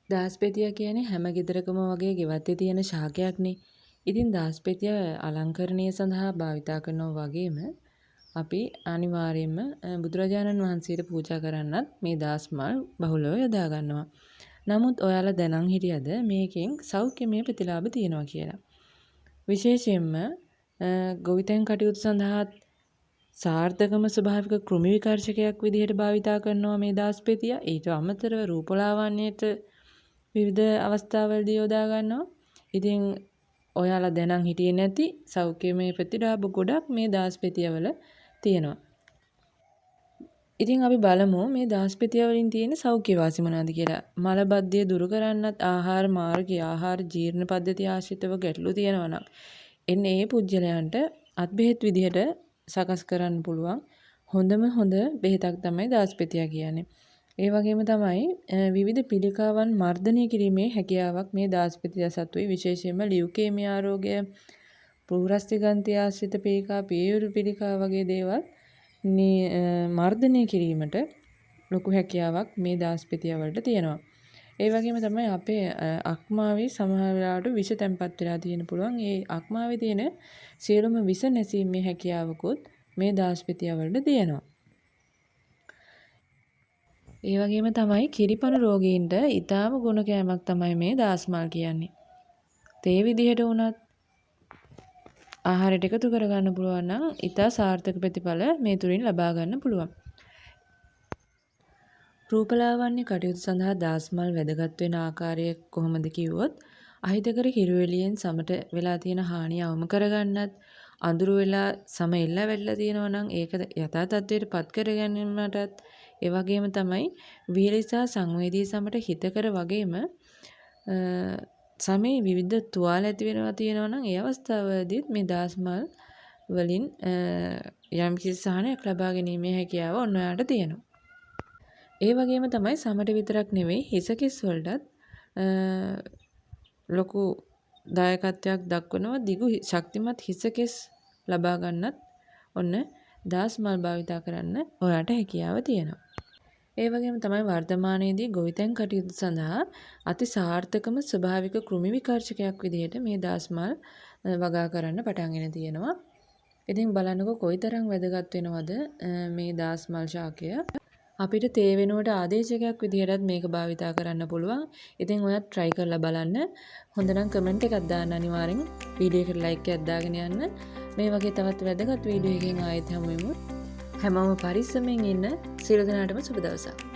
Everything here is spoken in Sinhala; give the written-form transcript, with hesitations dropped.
දාස්පෙතිය කියන්නේ හැම ගෙදරකම වගේ ගෙවත්තේ තියෙන ශාකයක්නේ. ඉතින් දාස්පෙතිය අලංකරණය සඳහා භාවිතා කරනවා වගේම අපි අනිවාර්යයෙන්ම බුදුරජාණන් වහන්සේට පූජා කරන්නත් මේ දාස් මල් බහුලව යොදා ගන්නවා. නමුත් ඔයාලා දැනන් හිටියද මේකෙන් සෞඛ්‍යමය ප්‍රතිලාභ තියෙනවා කියලා. විශේෂයෙන්ම ගොවිතැන් කටයුතු සඳහා සාර්ථකම ස්වභාවික කෘමි විකර්ශකයක් විදිහට භාවිතා කරනවා මේ දාස්පෙතිය. ඊට අමතරව රූපලාවන්‍යයට විවිධ අවස්ථාවලදී යොදා ගන්නවා. ඉතින් ඔයාලා දැනන් හිටියේ නැති සෞඛ්‍යමය ප්‍රතිලාභ ගොඩක් මේ දාස්පෙතියවල තියෙනවා. ඉතින් අපි බලමු මේ දාස්පෙතිය වලින් තියෙන සෞඛ්‍ය වාසි මොනවද කියලා. මලබද්ධය දුරු කරන්නත් ආහාර මාර්ගය ආහාර ජීර්ණ පද්ධතිය ආශ්‍රිතව ගැටලු තියෙනවා නම් එන්නේ ඒ පුජ්‍යලයන්ට අත් බෙහෙත් විදිහට සකස් කරන්න පුළුවන් හොඳම හොඳ බෙහෙතක් තමයි දාස්පෙතිය කියන්නේ. ඒ වගේම තමයි විවිධ පිළිකාවන් මර්ධනය කිරීමේ හැකියාවක් මේ දාස්පෙතිය සතුයි. විශේෂයෙන්ම ලියුකේමියා රෝගය, පුරස්තිගන්ති ආශ්‍රිත පිළිකා, පියයුරු පිළිකා වගේ දේවල් මර්ධනය කිරීමට ලොකු හැකියාවක් මේ දාස්පෙතිය වලට තියෙනවා. ඒ වගේම තමයි අපේ අක්මාවේ සමහර වෙලාවට විෂ තැන්පත් වෙලා තියෙන පුළුවන්. ඒ අක්මාවේ තියෙන සියලුම විෂ නැසීමේ හැකියාවකුත් මේ දාස්පෙතිය වලට තියෙනවා. ඒ වගේම තමයි කිරිපණු රෝගීන්ට ඊටාම ගුණ කෑමක් තමයි මේ දාස්මල් කියන්නේ. තේ විදිහට වුණත් ආහාරයට එකතු කරගන්න පුළුවන් නම් ඊටා සාර්ථක ප්‍රතිඵල මේ තුලින් ලබා ගන්න පුළුවන්. රූපලාවන්‍ය කටයුතු සඳහා දාස්මල් වැදගත් වෙන ආකාරය කොහොමද කිව්වොත් අහිතකර හිරු එළියෙන් සමට වෙලා තියෙන හානිය අවම කරගන්නත් අඳුරු වෙලා සම එල්ල වැටලා තියෙනවා නම් ඒක යථා තත්ත්වයට පත් කර ගැනීමටත් ඒ වගේම තමයි වීරිසා සංවේදී සමට හිතකර වගේම සමේ විවිධ තුවාල ඇති වෙනවා තියෙනවා නම් ඒ අවස්ථාවවලදීත් මේ දාස්මල් වලින් යම් කිසි සහනයක් ලබා ගැනීමේ හැකියාව ඔන්න ඔයාලට තියෙනවා. ඒ වගේම තමයි සමට විතරක් නෙවෙයි හිස කෙස් වලටත් ලොකු දායකත්වයක් දක්වනවා දිගු ශක්තිමත් හිස කෙස් ලබා ගන්නත් ඔන්න දාස්මල් භාවිතා කරන්න ඔයාලට හැකියාව තියෙනවා. ඒ වගේම තමයි වර්තමානයේදී ගොවිතැන් කටයුතු සඳහා අති සාර්ථකම ස්වභාවික කෘමි විකර්ශකයක් විදිහට මේ දාස්මල් වගා කරන්න පටන්ගෙන තියෙනවා. ඉතින් බලන්නකො කොයිතරම් වැදගත් වෙනවද මේ දාස්මල් ශාකය. අපිට තේ වෙනුවට ආදේශකයක් විදිහටත් මේක භාවිතා කරන්න පුළුවන්. ඉතින් ඔයත් try කරලා බලන්න. හොඳ නම් කමෙන්ට් එකක් දාන්න අනිවාර්යෙන්. වීඩියෝ එකට like එකක් දාගෙන යන්න. මේ වගේ තවත් වැදගත් වීඩියෝ එකකින් ආයෙත් හමු වෙමු. හැමෝම පරිස්සමෙන් ඉන්න. සියලු දෙනාටම සුබ දවසක්.